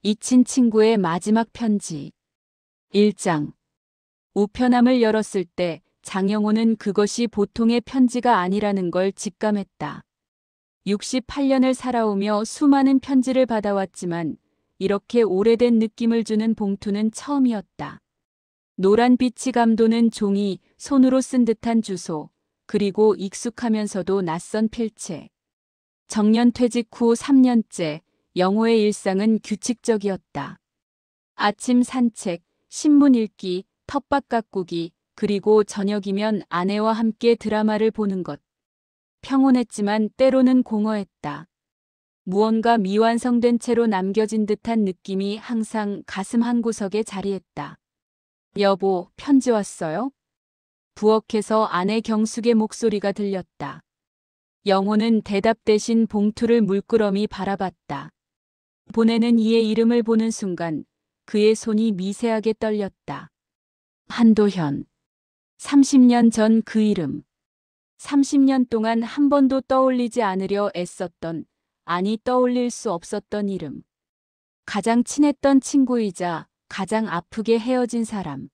잊힌 친구의 마지막 편지. 1장. 우편함을 열었을 때 장영호는 그것이 보통의 편지가 아니라는 걸 직감했다. 68년을 살아오며 수많은 편지를 받아왔지만 이렇게 오래된 느낌을 주는 봉투는 처음이었다. 노란 빛이 감도는 종이, 손으로 쓴 듯한 주소, 그리고 익숙하면서도 낯선 필체. 정년 퇴직 후 3년째 영호의 일상은 규칙적이었다. 아침 산책, 신문 읽기, 텃밭 가꾸기, 그리고 저녁이면 아내와 함께 드라마를 보는 것. 평온했지만 때로는 공허했다. 무언가 미완성된 채로 남겨진 듯한 느낌이 항상 가슴 한구석에 자리했다. 여보, 편지 왔어요? 부엌에서 아내 경숙의 목소리가 들렸다. 영호는 대답 대신 봉투를 물끄러미 바라봤다. 보내는 이의 이름을 보는 순간 그의 손이 미세하게 떨렸다. 한도현. 30년 전 그 이름. 30년 동안 한 번도 떠올리지 않으려 애썼던, 아니 떠올릴 수 없었던 이름. 가장 친했던 친구이자 가장 아프게 헤어진 사람.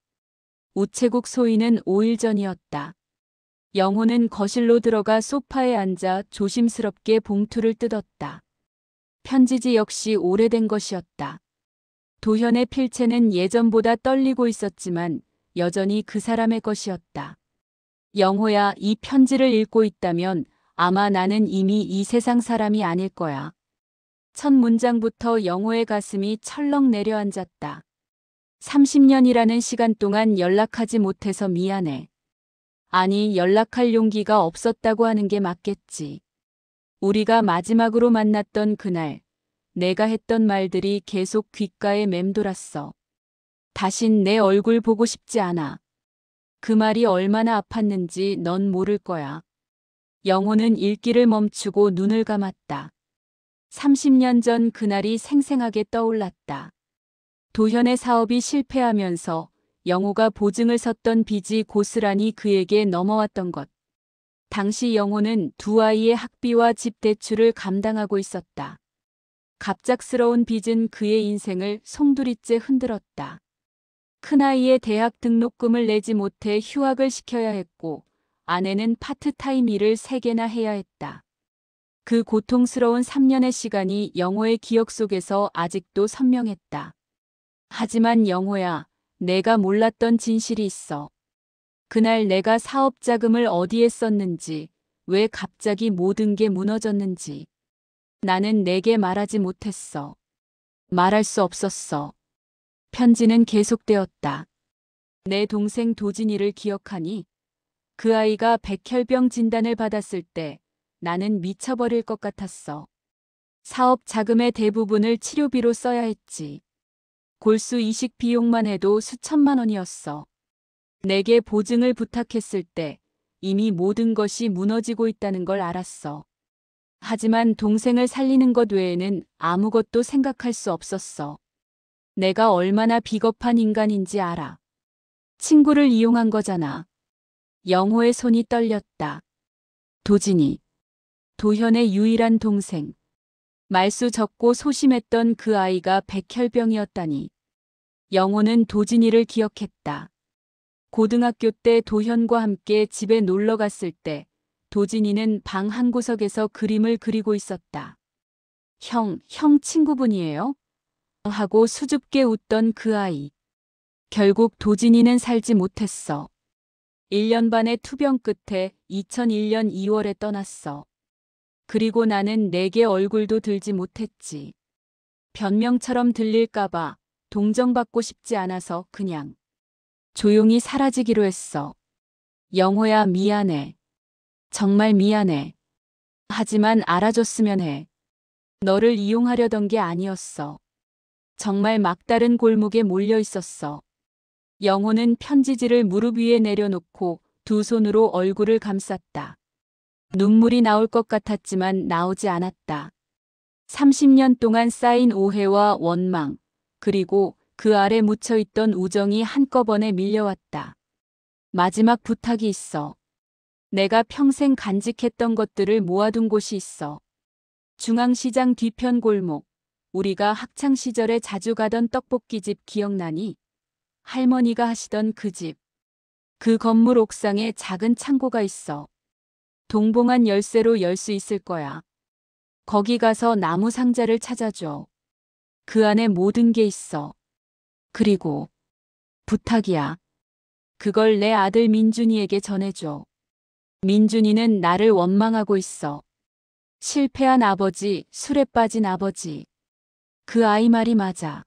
우체국 소인은 5일 전이었다. 영호는 거실로 들어가 소파에 앉아 조심스럽게 봉투를 뜯었다. 편지지 역시 오래된 것이었다. 도현의 필체는 예전보다 떨리고 있었지만 여전히 그 사람의 것이었다. 영호야, 이 편지를 읽고 있다면 아마 나는 이미 이 세상 사람이 아닐 거야. 첫 문장부터 영호의 가슴이 철렁 내려앉았다. 30년이라는 시간 동안 연락하지 못해서 미안해. 아니, 연락할 용기가 없었다고 하는 게 맞겠지. 우리가 마지막으로 만났던 그날, 내가 했던 말들이 계속 귓가에 맴돌았어. 다신 내 얼굴 보고 싶지 않아. 그 말이 얼마나 아팠는지 넌 모를 거야. 영호는 읽기를 멈추고 눈을 감았다. 30년 전 그날이 생생하게 떠올랐다. 도현의 사업이 실패하면서 영호가 보증을 섰던 빚이 고스란히 그에게 넘어왔던 것. 당시 영호는 두 아이의 학비와 집 대출을 감당하고 있었다. 갑작스러운 빚은 그의 인생을 송두리째 흔들었다. 큰아이의 대학 등록금을 내지 못해 휴학을 시켜야 했고 아내는 파트타임 일을 3개나 해야 했다. 그 고통스러운 3년의 시간이 영호의 기억 속에서 아직도 선명했다. 하지만 영호야, 내가 몰랐던 진실이 있어. 그날 내가 사업 자금을 어디에 썼는지, 왜 갑자기 모든 게 무너졌는지. 나는 내게 말하지 못했어. 말할 수 없었어. 편지는 계속되었다. 내 동생 도진이를 기억하니? 그 아이가 백혈병 진단을 받았을 때 나는 미쳐버릴 것 같았어. 사업 자금의 대부분을 치료비로 써야 했지. 골수 이식 비용만 해도 수천만 원이었어. 내게 보증을 부탁했을 때 이미 모든 것이 무너지고 있다는 걸 알았어. 하지만 동생을 살리는 것 외에는 아무것도 생각할 수 없었어. 내가 얼마나 비겁한 인간인지 알아. 친구를 이용한 거잖아. 영호의 손이 떨렸다. 도진이. 도현의 유일한 동생. 말수 적고 소심했던 그 아이가 백혈병이었다니. 영호는 도진이를 기억했다. 고등학교 때 도현과 함께 집에 놀러 갔을 때 도진이는 방 한구석에서 그림을 그리고 있었다. 형 친구분이에요? 하고 수줍게 웃던 그 아이. 결국 도진이는 살지 못했어. 1년 반의 투병 끝에 2001년 2월에 떠났어. 그리고 나는 내게 얼굴도 들지 못했지. 변명처럼 들릴까봐 동정받고 싶지 않아서 그냥 조용히 사라지기로 했어. 영호야, 미안해. 정말 미안해. 하지만 알아줬으면 해. 너를 이용하려던 게 아니었어. 정말 막다른 골목에 몰려 있었어. 영호는 편지지를 무릎 위에 내려놓고 두 손으로 얼굴을 감쌌다. 눈물이 나올 것 같았지만 나오지 않았다. 30년 동안 쌓인 오해와 원망, 그리고 그 아래 묻혀있던 우정이 한꺼번에 밀려왔다. 마지막 부탁이 있어. 내가 평생 간직했던 것들을 모아둔 곳이 있어. 중앙시장 뒤편 골목, 우리가 학창 시절에 자주 가던 떡볶이집 기억나니? 할머니가 하시던 그 집. 그 건물 옥상에 작은 창고가 있어. 동봉한 열쇠로 열 수 있을 거야. 거기 가서 나무 상자를 찾아줘. 그 안에 모든 게 있어. 그리고 부탁이야. 그걸 내 아들 민준이에게 전해줘. 민준이는 나를 원망하고 있어. 실패한 아버지, 술에 빠진 아버지. 그 아이 말이 맞아.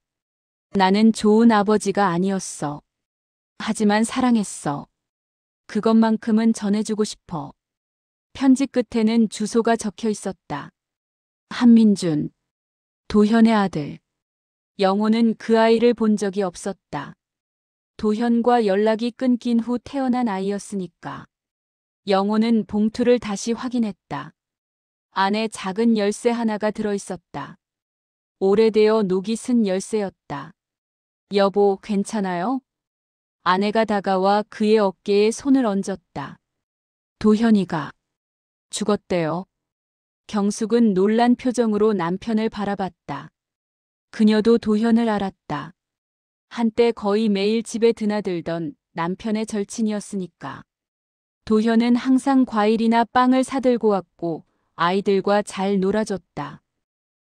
나는 좋은 아버지가 아니었어. 하지만 사랑했어. 그것만큼은 전해주고 싶어. 편지 끝에는 주소가 적혀 있었다. 한민준, 도현의 아들. 영호는 그 아이를 본 적이 없었다. 도현과 연락이 끊긴 후 태어난 아이였으니까. 영호는 봉투를 다시 확인했다. 안에 작은 열쇠 하나가 들어있었다. 오래되어 녹이 쓴 열쇠였다. 여보, 괜찮아요? 아내가 다가와 그의 어깨에 손을 얹었다. 도현이가 죽었대요. 경숙은 놀란 표정으로 남편을 바라봤다. 그녀도 도현을 알았다. 한때 거의 매일 집에 드나들던 남편의 절친이었으니까. 도현은 항상 과일이나 빵을 사들고 왔고 아이들과 잘 놀아줬다.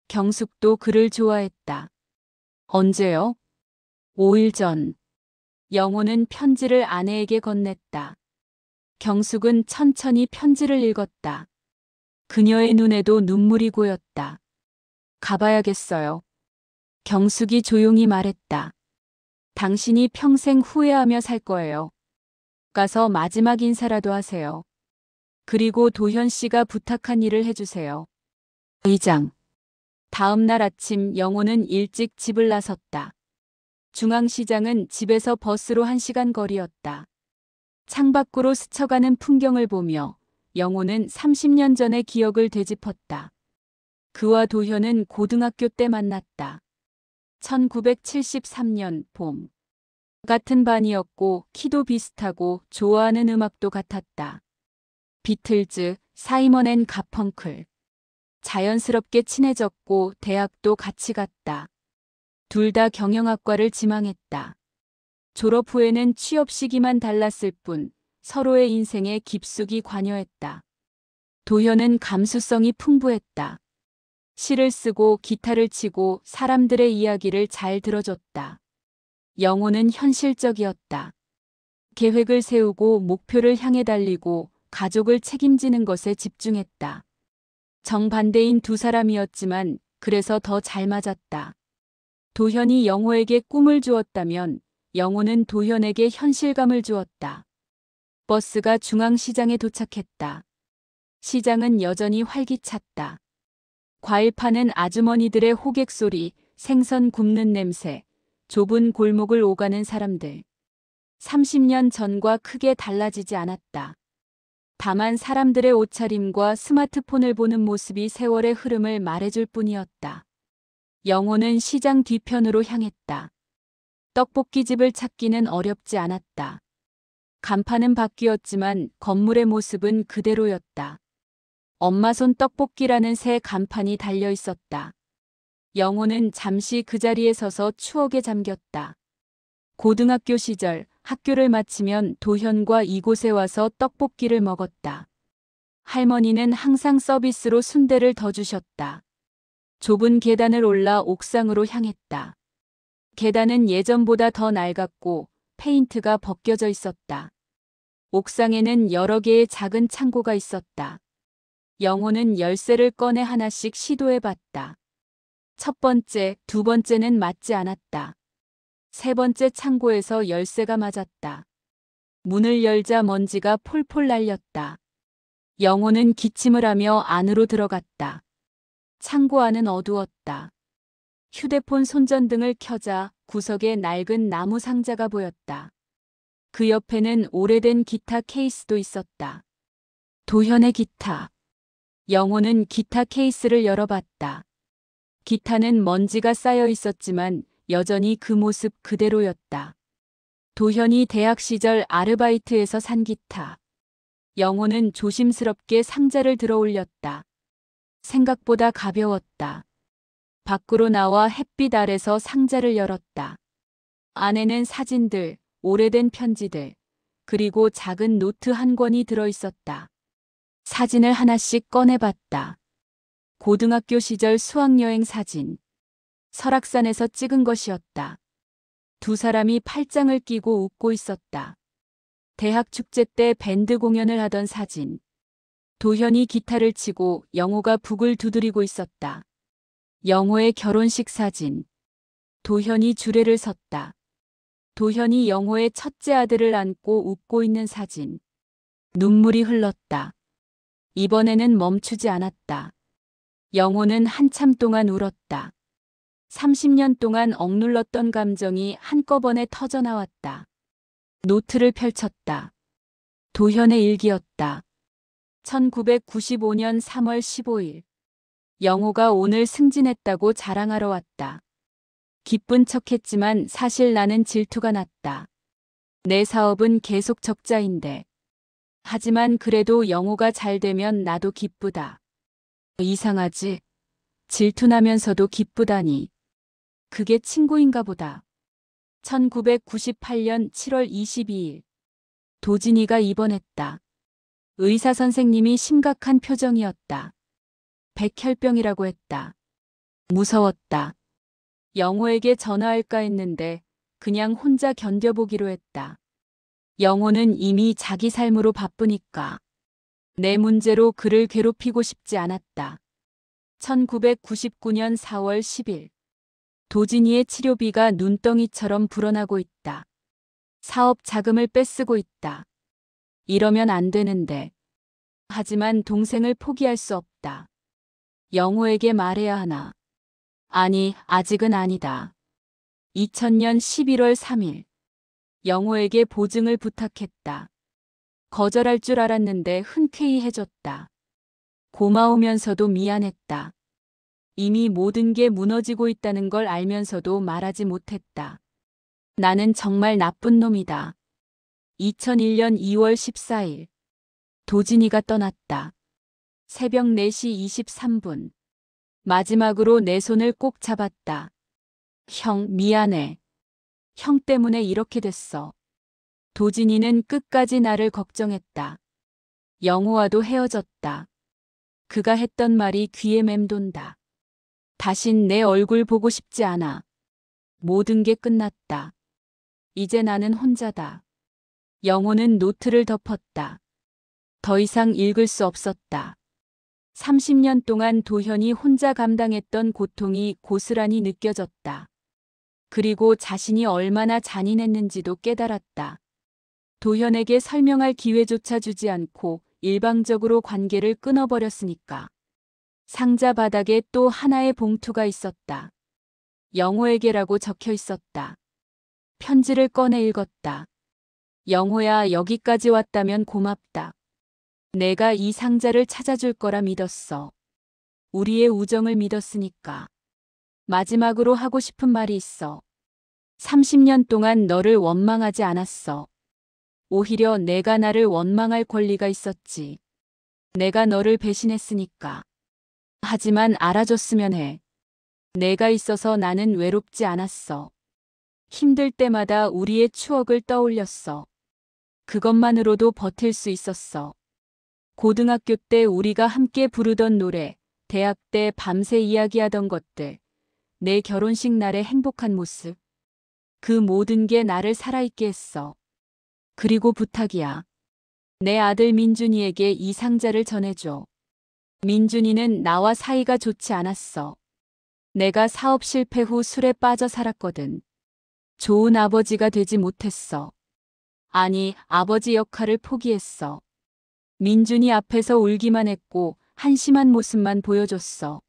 경숙도 그를 좋아했다. 언제요? 5일 전. 영호는 편지를 아내에게 건넸다. 경숙은 천천히 편지를 읽었다. 그녀의 눈에도 눈물이 고였다. 가봐야겠어요. 경숙이 조용히 말했다. 당신이 평생 후회하며 살 거예요. 가서 마지막 인사라도 하세요. 그리고 도현 씨가 부탁한 일을 해주세요. 의장. 다음 날 아침 영호는 일찍 집을 나섰다. 중앙시장은 집에서 버스로 1시간 거리였다. 창밖으로 스쳐가는 풍경을 보며 영호는 30년 전의 기억을 되짚었다. 그와 도현은 고등학교 때 만났다. 1973년 봄. 같은 반이었고 키도 비슷하고 좋아하는 음악도 같았다. 비틀즈, 사이먼 앤 가펑클. 자연스럽게 친해졌고 대학도 같이 갔다. 둘 다 경영학과를 지망했다. 졸업 후에는 취업 시기만 달랐을 뿐 서로의 인생에 깊숙이 관여했다. 도현은 감수성이 풍부했다. 시를 쓰고 기타를 치고 사람들의 이야기를 잘 들어줬다. 영호는 현실적이었다. 계획을 세우고 목표를 향해 달리고 가족을 책임지는 것에 집중했다. 정반대인 두 사람이었지만 그래서 더 잘 맞았다. 도현이 영호에게 꿈을 주었다면 영호는 도현에게 현실감을 주었다. 버스가 중앙시장에 도착했다. 시장은 여전히 활기찼다. 과일 파는 아주머니들의 호객 소리, 생선 굽는 냄새, 좁은 골목을 오가는 사람들. 30년 전과 크게 달라지지 않았다. 다만 사람들의 옷차림과 스마트폰을 보는 모습이 세월의 흐름을 말해줄 뿐이었다. 영호는 시장 뒤편으로 향했다. 떡볶이집을 찾기는 어렵지 않았다. 간판은 바뀌었지만 건물의 모습은 그대로였다. 엄마 손 떡볶이라는 새 간판이 달려 있었다. 영호는 잠시 그 자리에 서서 추억에 잠겼다. 고등학교 시절 학교를 마치면 도현과 이곳에 와서 떡볶이를 먹었다. 할머니는 항상 서비스로 순대를 더 주셨다. 좁은 계단을 올라 옥상으로 향했다. 계단은 예전보다 더 낡았고 페인트가 벗겨져 있었다. 옥상에는 여러 개의 작은 창고가 있었다. 영호는 열쇠를 꺼내 하나씩 시도해봤다. 첫 번째, 두 번째는 맞지 않았다. 세 번째 창고에서 열쇠가 맞았다. 문을 열자 먼지가 폴폴 날렸다. 영호는 기침을 하며 안으로 들어갔다. 창고 안은 어두웠다. 휴대폰 손전등을 켜자 구석에 낡은 나무 상자가 보였다. 그 옆에는 오래된 기타 케이스도 있었다. 도현의 기타. 영호는 기타 케이스를 열어봤다. 기타는 먼지가 쌓여 있었지만 여전히 그 모습 그대로였다. 도현이 대학 시절 아르바이트에서 산 기타. 영호는 조심스럽게 상자를 들어 올렸다. 생각보다 가벼웠다. 밖으로 나와 햇빛 아래서 상자를 열었다. 안에는 사진들, 오래된 편지들, 그리고 작은 노트 한 권이 들어있었다. 사진을 하나씩 꺼내봤다. 고등학교 시절 수학여행 사진. 설악산에서 찍은 것이었다. 두 사람이 팔짱을 끼고 웃고 있었다. 대학 축제 때 밴드 공연을 하던 사진. 도현이 기타를 치고 영호가 북을 두드리고 있었다. 영호의 결혼식 사진. 도현이 주례를 섰다. 도현이 영호의 첫째 아들을 안고 웃고 있는 사진. 눈물이 흘렀다. 이번에는 멈추지 않았다. 영호는 한참 동안 울었다. 30년 동안 억눌렀던 감정이 한꺼번에 터져나왔다. 노트를 펼쳤다. 도현의 일기였다. 1995년 3월 15일. 영호가 오늘 승진했다고 자랑하러 왔다. 기쁜 척했지만 사실 나는 질투가 났다. 내 사업은 계속 적자인데. 하지만 그래도 영호가 잘 되면 나도 기쁘다. 이상하지? 질투나면서도 기쁘다니. 그게 친구인가 보다. 1998년 7월 22일. 도진이가 입원했다. 의사 선생님이 심각한 표정이었다. 백혈병이라고 했다. 무서웠다. 영호에게 전화할까 했는데 그냥 혼자 견뎌보기로 했다. 영호는 이미 자기 삶으로 바쁘니까. 내 문제로 그를 괴롭히고 싶지 않았다. 1999년 4월 10일. 도진이의 치료비가 눈덩이처럼 불어나고 있다. 사업 자금을 뺏쓰고 있다. 이러면 안 되는데. 하지만 동생을 포기할 수 없다. 영호에게 말해야 하나. 아니, 아직은 아니다. 2000년 11월 3일. 영호에게 보증을 부탁했다. 거절할 줄 알았는데 흔쾌히 해줬다. 고마우면서도 미안했다. 이미 모든 게 무너지고 있다는 걸 알면서도 말하지 못했다. 나는 정말 나쁜 놈이다. 2001년 2월 14일. 도진이가 떠났다. 새벽 4시 23분. 마지막으로 내 손을 꼭 잡았다. 형, 미안해. 형 때문에 이렇게 됐어. 도진이는 끝까지 나를 걱정했다. 영호와도 헤어졌다. 그가 했던 말이 귀에 맴돈다. 다신 내 얼굴 보고 싶지 않아. 모든 게 끝났다. 이제 나는 혼자다. 영호는 노트를 덮었다. 더 이상 읽을 수 없었다. 30년 동안 도현이 혼자 감당했던 고통이 고스란히 느껴졌다. 그리고 자신이 얼마나 잔인했는지도 깨달았다. 도현에게 설명할 기회조차 주지 않고 일방적으로 관계를 끊어버렸으니까. 상자 바닥에 또 하나의 봉투가 있었다. 영호에게라고 적혀 있었다. 편지를 꺼내 읽었다. 영호야, 여기까지 왔다면 고맙다. 내가 이 상자를 찾아줄 거라 믿었어. 우리의 우정을 믿었으니까. 마지막으로 하고 싶은 말이 있어. 30년 동안 너를 원망하지 않았어. 오히려 내가 나를 원망할 권리가 있었지. 내가 너를 배신했으니까. 하지만 알아줬으면 해. 내가 있어서 나는 외롭지 않았어. 힘들 때마다 우리의 추억을 떠올렸어. 그것만으로도 버틸 수 있었어. 고등학교 때 우리가 함께 부르던 노래, 대학 때 밤새 이야기하던 것들, 내 결혼식 날의 행복한 모습. 그 모든 게 나를 살아있게 했어. 그리고 부탁이야. 내 아들 민준이에게 이 상자를 전해줘. 민준이는 나와 사이가 좋지 않았어. 내가 사업 실패 후 술에 빠져 살았거든. 좋은 아버지가 되지 못했어. 아니, 아버지 역할을 포기했어. 민준이 앞에서 울기만 했고 한심한 모습만 보여줬어.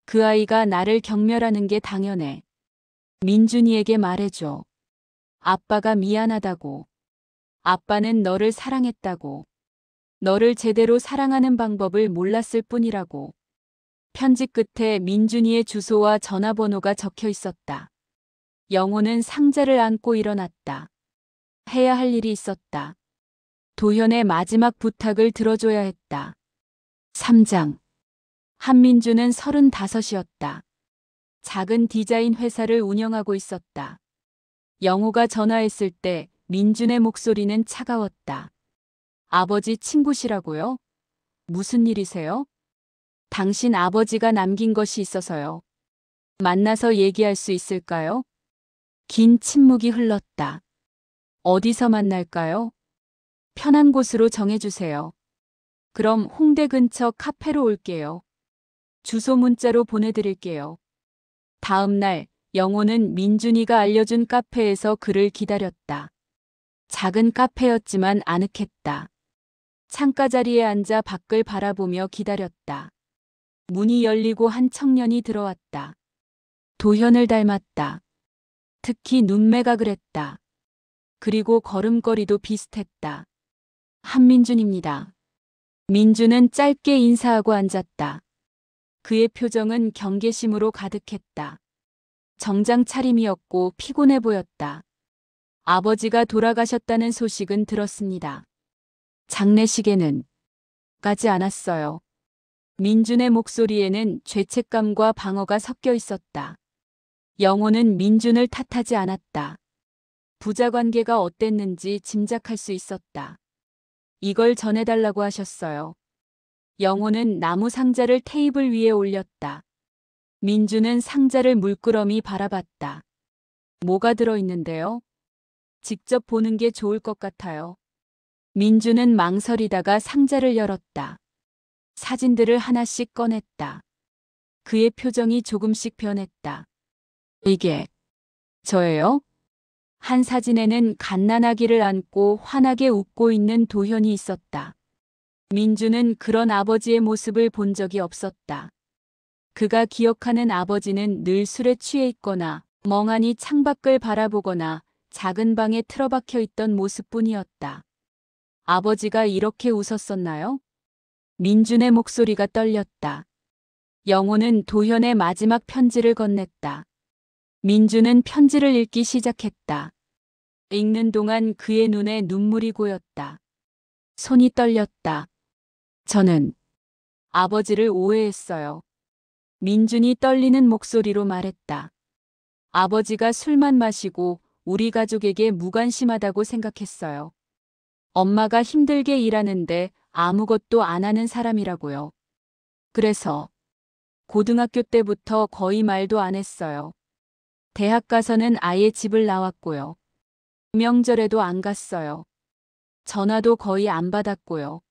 그 아이가 나를 경멸하는 게 당연해. 민준이에게 말해줘. 아빠가 미안하다고. 아빠는 너를 사랑했다고. 너를 제대로 사랑하는 방법을 몰랐을 뿐이라고. 편지 끝에 민준이의 주소와 전화번호가 적혀 있었다. 영호는 상자를 안고 일어났다. 해야 할 일이 있었다. 도현의 마지막 부탁을 들어줘야 했다. 3장. 한민주는 35이었다. 작은 디자인 회사를 운영하고 있었다. 영호가 전화했을 때 민준의 목소리는 차가웠다. 아버지 친구시라고요? 무슨 일이세요? 당신 아버지가 남긴 것이 있어서요. 만나서 얘기할 수 있을까요? 긴 침묵이 흘렀다. 어디서 만날까요? 편한 곳으로 정해주세요. 그럼 홍대 근처 카페로 올게요. 주소 문자로 보내드릴게요. 다음 날 영호는 민준이가 알려준 카페에서 그를 기다렸다. 작은 카페였지만 아늑했다. 창가 자리에 앉아 밖을 바라보며 기다렸다. 문이 열리고 한 청년이 들어왔다. 도현을 닮았다. 특히 눈매가 그랬다. 그리고 걸음걸이도 비슷했다. 한민준입니다. 민준은 짧게 인사하고 앉았다. 그의 표정은 경계심으로 가득했다. 정장 차림이었고 피곤해 보였다. 아버지가 돌아가셨다는 소식은 들었습니다. 장례식에는 가지 않았어요. 민준의 목소리에는 죄책감과 방어가 섞여 있었다. 영호는 민준을 탓하지 않았다. 부자 관계가 어땠는지 짐작할 수 있었다. 이걸 전해달라고 하셨어요. 영호는 나무 상자를 테이블 위에 올렸다. 민준은 상자를 물끄러미 바라봤다. 뭐가 들어있는데요? 직접 보는 게 좋을 것 같아요. 민준은 망설이다가 상자를 열었다. 사진들을 하나씩 꺼냈다. 그의 표정이 조금씩 변했다. 이게 저예요? 한 사진에는 갓난아기를 안고 환하게 웃고 있는 도현이 있었다. 민준은 그런 아버지의 모습을 본 적이 없었다. 그가 기억하는 아버지는 늘 술에 취해 있거나 멍하니 창밖을 바라보거나 작은 방에 틀어박혀 있던 모습뿐이었다. 아버지가 이렇게 웃었었나요? 민준의 목소리가 떨렸다. 영호는 도현의 마지막 편지를 건넸다. 민준은 편지를 읽기 시작했다. 읽는 동안 그의 눈에 눈물이 고였다. 손이 떨렸다. 저는 아버지를 오해했어요. 민준이 떨리는 목소리로 말했다. 아버지가 술만 마시고 우리 가족에게 무관심하다고 생각했어요. 엄마가 힘들게 일하는데 아무것도 안 하는 사람이라고요. 그래서 고등학교 때부터 거의 말도 안 했어요. 대학 가서는 아예 집을 나왔고요. 명절에도 안 갔어요. 전화도 거의 안 받았고요.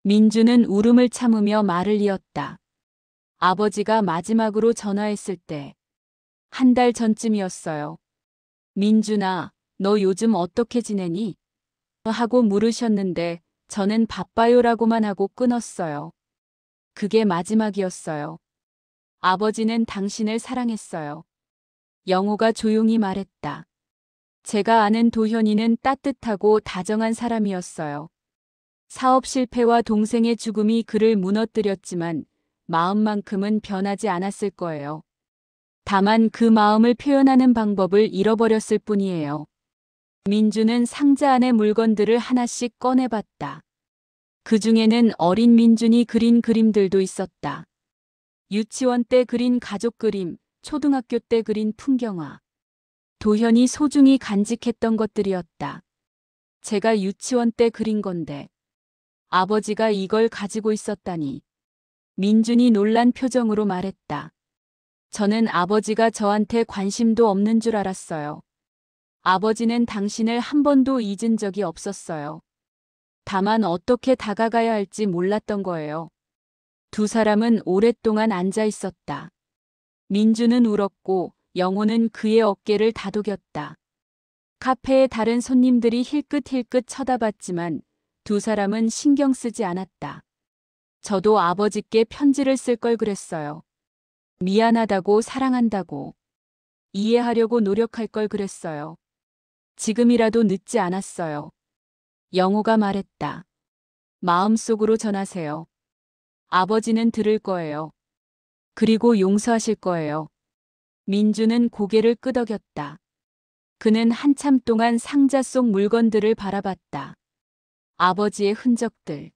민주는 울음을 참으며 말을 이었다. 아버지가 마지막으로 전화했을 때 1달 전쯤이었어요. 민준아, 너 요즘 어떻게 지내니? 하고 물으셨는데 저는 바빠요라고만 하고 끊었어요. 그게 마지막이었어요. 아버지는 당신을 사랑했어요. 영호가 조용히 말했다. 제가 아는 도현이는 따뜻하고 다정한 사람이었어요. 사업 실패와 동생의 죽음이 그를 무너뜨렸지만 마음만큼은 변하지 않았을 거예요. 다만 그 마음을 표현하는 방법을 잃어버렸을 뿐이에요. 민준은 상자 안의 물건들을 하나씩 꺼내봤다. 그 중에는 어린 민준이 그린 그림들도 있었다. 유치원 때 그린 가족 그림, 초등학교 때 그린 풍경화. 도현이 소중히 간직했던 것들이었다. 제가 유치원 때 그린 건데 아버지가 이걸 가지고 있었다니. 민준이 놀란 표정으로 말했다. 저는 아버지가 저한테 관심도 없는 줄 알았어요. 아버지는 당신을 한 번도 잊은 적이 없었어요. 다만 어떻게 다가가야 할지 몰랐던 거예요. 두 사람은 오랫동안 앉아 있었다. 민주는 울었고 영호는 그의 어깨를 다독였다. 카페의 다른 손님들이 힐끗힐끗 쳐다봤지만 두 사람은 신경 쓰지 않았다. 저도 아버지께 편지를 쓸 걸 그랬어요. 미안하다고 사랑한다고. 이해하려고 노력할 걸 그랬어요. 지금이라도 늦지 않았어요. 영호가 말했다. 마음속으로 전하세요. 아버지는 들을 거예요. 그리고 용서하실 거예요. 민주는 고개를 끄덕였다. 그는 한참 동안 상자 속 물건들을 바라봤다. 아버지의 흔적들,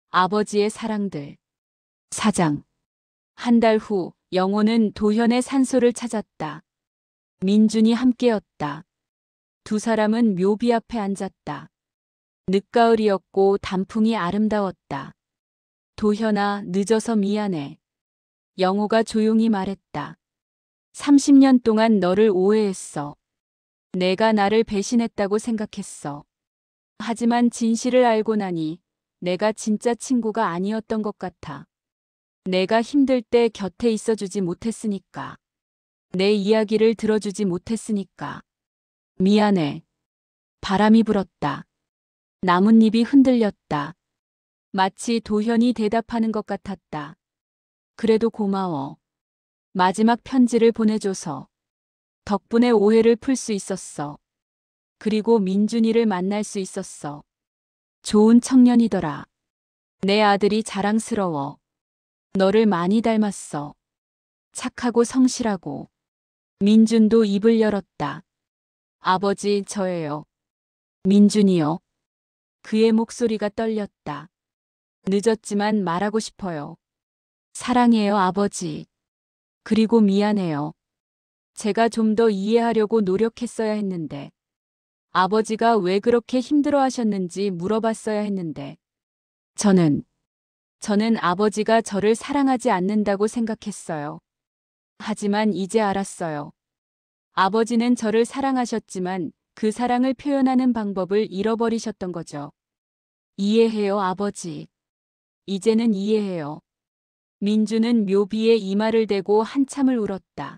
아버지의 사랑들. 4장. 한 달 후 영호는 도현의 산소를 찾았다. 민준이 함께였다. 두 사람은 묘비 앞에 앉았다. 늦가을이었고 단풍이 아름다웠다. 도현아, 늦어서 미안해. 영호가 조용히 말했다. 30년 동안 너를 오해했어. 내가 나를 배신했다고 생각했어. 하지만 진실을 알고 나니 내가 진짜 친구가 아니었던 것 같아. 내가 힘들 때 곁에 있어주지 못했으니까. 내 이야기를 들어주지 못했으니까. 미안해. 바람이 불었다. 나뭇잎이 흔들렸다. 마치 도현이 대답하는 것 같았다. 그래도 고마워. 마지막 편지를 보내줘서. 덕분에 오해를 풀 수 있었어. 그리고 민준이를 만날 수 있었어. 좋은 청년이더라. 내 아들이 자랑스러워. 너를 많이 닮았어. 착하고 성실하고. 민준도 입을 열었다. 아버지, 저예요. 민준이요. 그의 목소리가 떨렸다. 늦었지만 말하고 싶어요. 사랑해요, 아버지. 그리고 미안해요. 제가 좀 더 이해하려고 노력했어야 했는데. 아버지가 왜 그렇게 힘들어 하셨는지 물어봤어야 했는데. 저는 아버지가 저를 사랑하지 않는다고 생각했어요. 하지만 이제 알았어요. 아버지는 저를 사랑하셨지만 그 사랑을 표현하는 방법을 잃어버리셨던 거죠. 이해해요, 아버지. 이제는 이해해요. 민주는 묘비에 이마를 대고 한참을 울었다.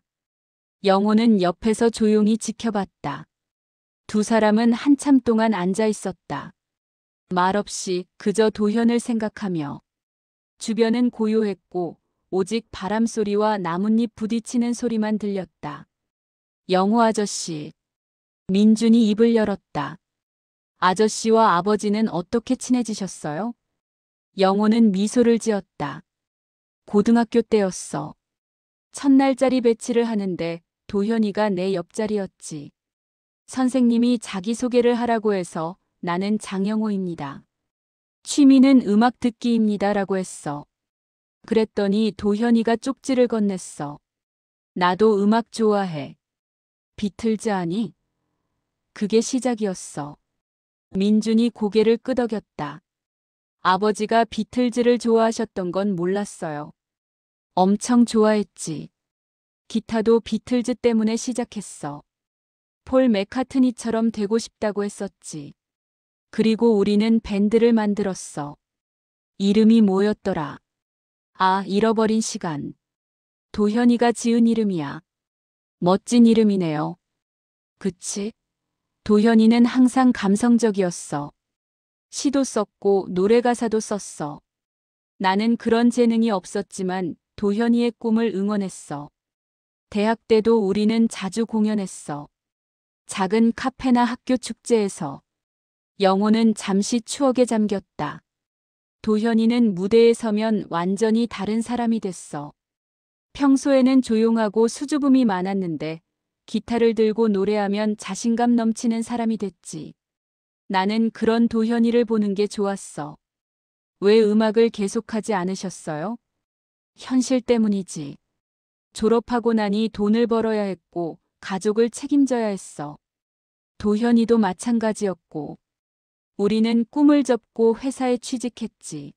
영호는 옆에서 조용히 지켜봤다. 두 사람은 한참 동안 앉아 있었다. 말없이 그저 도현을 생각하며. 주변은 고요했고 오직 바람소리와 나뭇잎 부딪히는 소리만 들렸다. 영호 아저씨. 민준이 입을 열었다. 아저씨와 아버지는 어떻게 친해지셨어요? 영호는 미소를 지었다. 고등학교 때였어. 첫날짜리 배치를 하는데 도현이가 내 옆자리였지. 선생님이 자기소개를 하라고 해서 나는 장영호입니다. 취미는 음악 듣기입니다 라고 했어. 그랬더니 도현이가 쪽지를 건넸어. 나도 음악 좋아해. 비틀즈 아니? 그게 시작이었어. 민준이 고개를 끄덕였다. 아버지가 비틀즈를 좋아하셨던 건 몰랐어요. 엄청 좋아했지. 기타도 비틀즈 때문에 시작했어. 폴 맥카트니처럼 되고 싶다고 했었지. 그리고 우리는 밴드를 만들었어. 이름이 뭐였더라? 아, 잃어버린 시간. 도현이가 지은 이름이야. 멋진 이름이네요. 그치? 도현이는 항상 감성적이었어. 시도 썼고 노래 가사도 썼어. 나는 그런 재능이 없었지만 도현이의 꿈을 응원했어. 대학 때도 우리는 자주 공연했어. 작은 카페나 학교 축제에서. 영호는 잠시 추억에 잠겼다. 도현이는 무대에 서면 완전히 다른 사람이 됐어. 평소에는 조용하고 수줍음이 많았는데 기타를 들고 노래하면 자신감 넘치는 사람이 됐지. 나는 그런 도현이를 보는 게 좋았어. 왜 음악을 계속하지 않으셨어요? 현실 때문이지. 졸업하고 나니 돈을 벌어야 했고 가족을 책임져야 했어. 도현이도 마찬가지였고. 우리는 꿈을 접고 회사에 취직했지.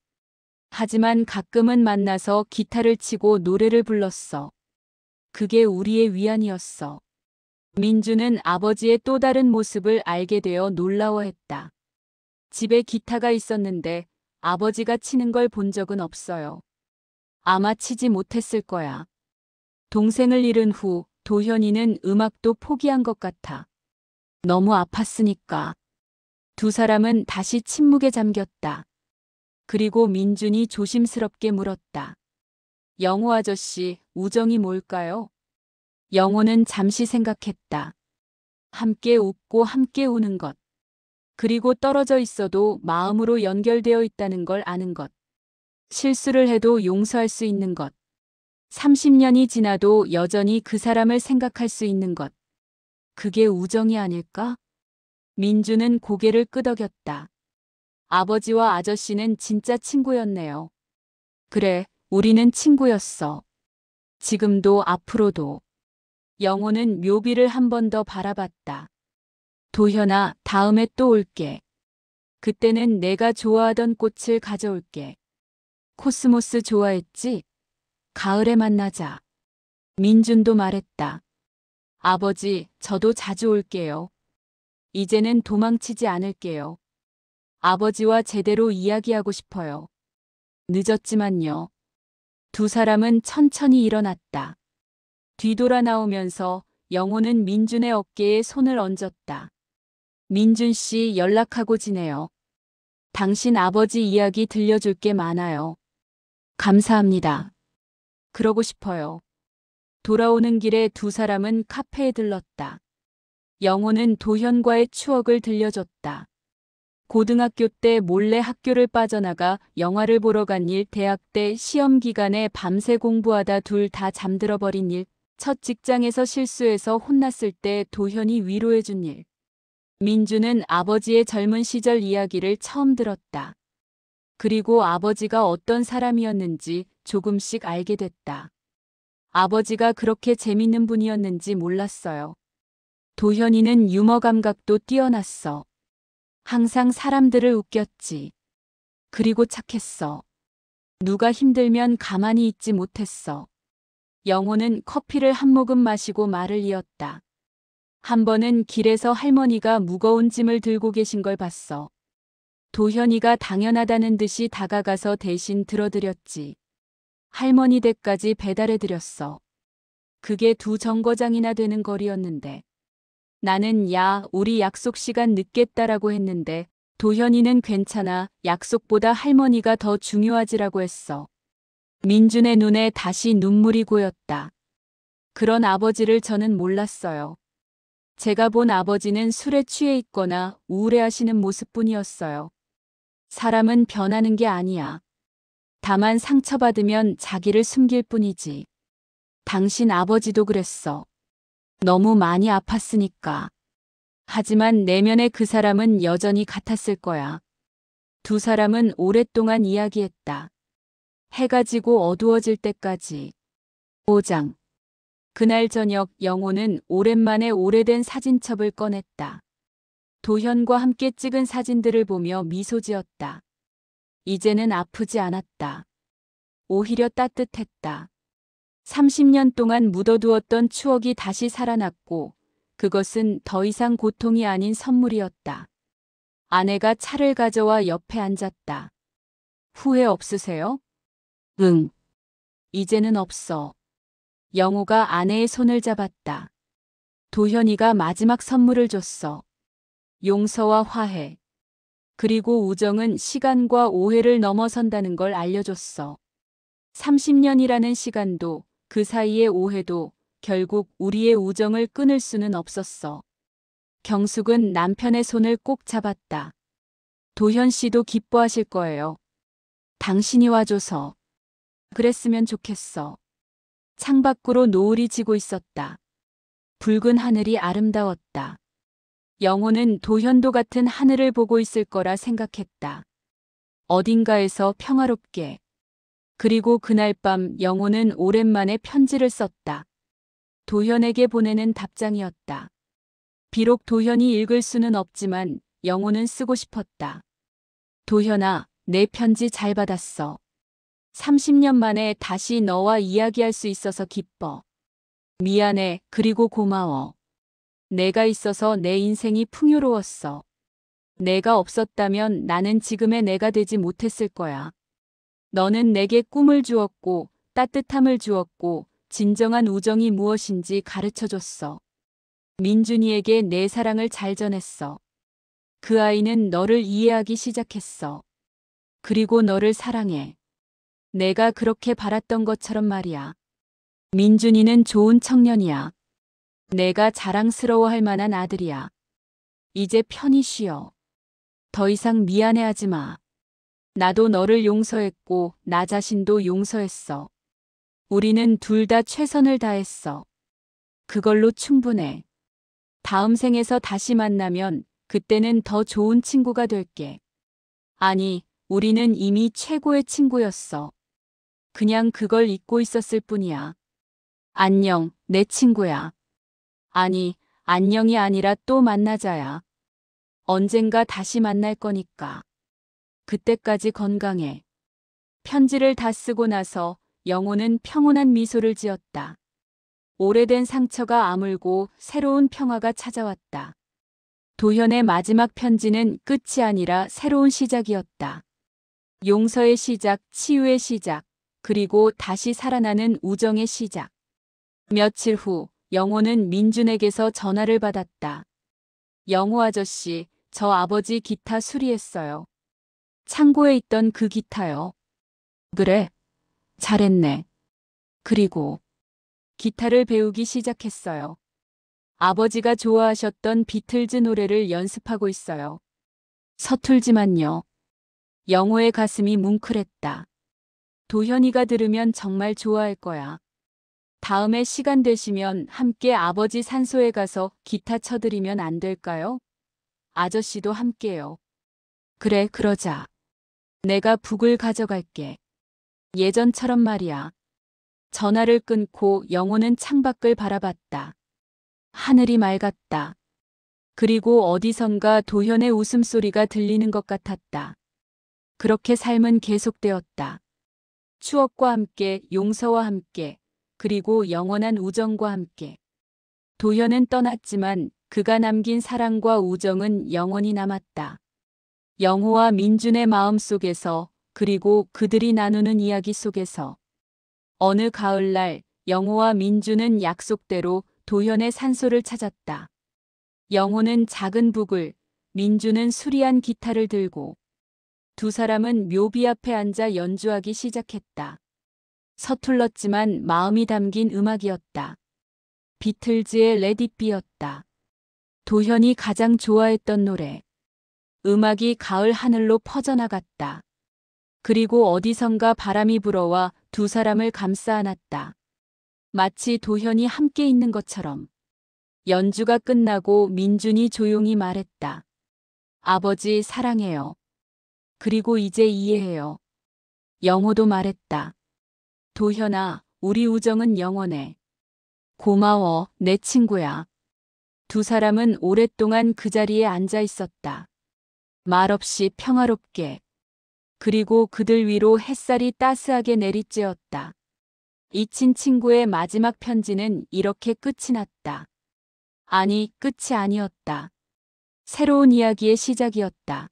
하지만 가끔은 만나서 기타를 치고 노래를 불렀어. 그게 우리의 위안이었어. 민주는 아버지의 또 다른 모습을 알게 되어 놀라워했다. 집에 기타가 있었는데 아버지가 치는 걸 본 적은 없어요. 아마 치지 못했을 거야. 동생을 잃은 후 도현이는 음악도 포기한 것 같아. 너무 아팠으니까. 두 사람은 다시 침묵에 잠겼다. 그리고 민준이 조심스럽게 물었다. 영호 아저씨, 우정이 뭘까요? 영호는 잠시 생각했다. 함께 웃고 함께 우는 것. 그리고 떨어져 있어도 마음으로 연결되어 있다는 걸 아는 것. 실수를 해도 용서할 수 있는 것. 30년이 지나도 여전히 그 사람을 생각할 수 있는 것. 그게 우정이 아닐까? 민주는 고개를 끄덕였다. 아버지와 아저씨는 진짜 친구였네요. 그래, 우리는 친구였어. 지금도 앞으로도. 영호는 묘비를 한 번 더 바라봤다. 도현아, 다음에 또 올게. 그때는 내가 좋아하던 꽃을 가져올게. 코스모스 좋아했지? 가을에 만나자. 민준도 말했다. 아버지, 저도 자주 올게요. 이제는 도망치지 않을게요. 아버지와 제대로 이야기하고 싶어요. 늦었지만요. 두 사람은 천천히 일어났다. 뒤돌아 나오면서 영호는 민준의 어깨에 손을 얹었다. 민준 씨, 연락하고 지내요. 당신 아버지 이야기 들려줄 게 많아요. 감사합니다. 그러고 싶어요. 돌아오는 길에 두 사람은 카페에 들렀다. 영호는 도현과의 추억을 들려줬다. 고등학교 때 몰래 학교를 빠져나가 영화를 보러 간 일, 대학 때 시험 기간에 밤새 공부하다 둘 다 잠들어 버린 일, 첫 직장에서 실수해서 혼났을 때 도현이 위로해준 일. 민주는 아버지의 젊은 시절 이야기를 처음 들었다. 그리고 아버지가 어떤 사람이었는지 조금씩 알게 됐다. 아버지가 그렇게 재밌는 분이었는지 몰랐어요. 도현이는 유머 감각도 뛰어났어. 항상 사람들을 웃겼지. 그리고 착했어. 누가 힘들면 가만히 있지 못했어. 영호는 커피를 한 모금 마시고 말을 이었다. 한 번은 길에서 할머니가 무거운 짐을 들고 계신 걸 봤어. 도현이가 당연하다는 듯이 다가가서 대신 들어드렸지. 할머니 댁까지 배달해드렸어. 그게 2정거장이나 되는 거리였는데. 나는 야, 우리 약속 시간 늦겠다라고 했는데 도현이는 괜찮아, 약속보다 할머니가 더 중요하지라고 했어. 민준의 눈에 다시 눈물이 고였다. 그런 아버지를 저는 몰랐어요. 제가 본 아버지는 술에 취해 있거나 우울해하시는 모습뿐이었어요. 사람은 변하는 게 아니야. 다만 상처받으면 자기를 숨길 뿐이지. 당신 아버지도 그랬어. 너무 많이 아팠으니까. 하지만 내면의 그 사람은 여전히 같았을 거야. 두 사람은 오랫동안 이야기했다. 해가 지고 어두워질 때까지. 5장. 그날 저녁 영호는 오랜만에 오래된 사진첩을 꺼냈다. 도현과 함께 찍은 사진들을 보며 미소 지었다. 이제는 아프지 않았다. 오히려 따뜻했다. 30년 동안 묻어두었던 추억이 다시 살아났고 그것은 더 이상 고통이 아닌 선물이었다. 아내가 차를 가져와 옆에 앉았다. 후회 없으세요? 응. 이제는 없어. 영호가 아내의 손을 잡았다. 도현이가 마지막 선물을 줬어. 용서와 화해. 그리고 우정은 시간과 오해를 넘어선다는 걸 알려줬어. 30년이라는 시간도 그 사이의 오해도 결국 우리의 우정을 끊을 수는 없었어. 경숙은 남편의 손을 꼭 잡았다. 도현 씨도 기뻐하실 거예요. 당신이 와줘서. 그랬으면 좋겠어. 창밖으로 노을이 지고 있었다. 붉은 하늘이 아름다웠다. 영호는 도현도 같은 하늘을 보고 있을 거라 생각했다. 어딘가에서 평화롭게. 그리고 그날 밤 영호는 오랜만에 편지를 썼다. 도현에게 보내는 답장이었다. 비록 도현이 읽을 수는 없지만 영호는 쓰고 싶었다. 도현아, 내 편지 잘 받았어. 30년 만에 다시 너와 이야기할 수 있어서 기뻐. 미안해, 그리고 고마워. 내가 있어서 내 인생이 풍요로웠어. 내가 없었다면 나는 지금의 내가 되지 못했을 거야. 너는 내게 꿈을 주었고, 따뜻함을 주었고, 진정한 우정이 무엇인지 가르쳐줬어. 민준이에게 내 사랑을 잘 전했어. 그 아이는 너를 이해하기 시작했어. 그리고 너를 사랑해. 내가 그렇게 바랐던 것처럼 말이야. 민준이는 좋은 청년이야. 내가 자랑스러워할 만한 아들이야. 이제 편히 쉬어. 더 이상 미안해하지 마. 나도 너를 용서했고 나 자신도 용서했어. 우리는 둘 다 최선을 다했어. 그걸로 충분해. 다음 생에서 다시 만나면 그때는 더 좋은 친구가 될게. 아니, 우리는 이미 최고의 친구였어. 그냥 그걸 잊고 있었을 뿐이야. 안녕, 내 친구야. 아니, 안녕이 아니라 또 만나자야. 언젠가 다시 만날 거니까. 그때까지 건강해. 편지를 다 쓰고 나서 영호는 평온한 미소를 지었다. 오래된 상처가 아물고 새로운 평화가 찾아왔다. 도현의 마지막 편지는 끝이 아니라 새로운 시작이었다. 용서의 시작, 치유의 시작, 그리고 다시 살아나는 우정의 시작. 며칠 후 영호는 민준에게서 전화를 받았다. 영호 아저씨, 저 아버지 기타 수리했어요. 창고에 있던 그 기타요. 그래, 잘했네. 그리고 기타를 배우기 시작했어요. 아버지가 좋아하셨던 비틀즈 노래를 연습하고 있어요. 서툴지만요. 영호의 가슴이 뭉클했다. 도현이가 들으면 정말 좋아할 거야. 다음에 시간 되시면 함께 아버지 산소에 가서 기타 쳐드리면 안 될까요? 아저씨도 함께요. 그래, 그러자. 내가 북을 가져갈게. 예전처럼 말이야. 전화를 끊고 영호는 창밖을 바라봤다. 하늘이 맑았다. 그리고 어디선가 도현의 웃음소리가 들리는 것 같았다. 그렇게 삶은 계속되었다. 추억과 함께, 용서와 함께, 그리고 영원한 우정과 함께. 도현은 떠났지만 그가 남긴 사랑과 우정은 영원히 남았다. 영호와 민준의 마음 속에서, 그리고 그들이 나누는 이야기 속에서. 어느 가을날 영호와 민준은 약속대로 도현의 산소를 찾았다. 영호는 작은 북을, 민준은 수리한 기타를 들고 두 사람은 묘비 앞에 앉아 연주하기 시작했다. 서툴렀지만 마음이 담긴 음악이었다. 비틀즈의 Let It Be였다. 도현이 가장 좋아했던 노래. 음악이 가을 하늘로 퍼져나갔다. 그리고 어디선가 바람이 불어와 두 사람을 감싸 안았다. 마치 도현이 함께 있는 것처럼. 연주가 끝나고 민준이 조용히 말했다. 아버지 사랑해요. 그리고 이제 이해해요. 영호도 말했다. 도현아, 우리 우정은 영원해. 고마워, 내 친구야. 두 사람은 오랫동안 그 자리에 앉아 있었다. 말없이 평화롭게. 그리고 그들 위로 햇살이 따스하게 내리쬐었다. 잊힌 친구의 마지막 편지는 이렇게 끝이 났다. 아니, 끝이 아니었다. 새로운 이야기의 시작이었다.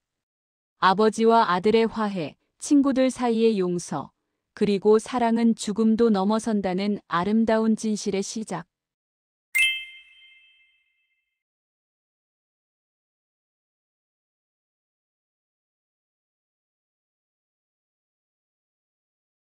아버지와 아들의 화해, 친구들 사이의 용서, 그리고 사랑은 죽음도 넘어선다는 아름다운 진실의 시작.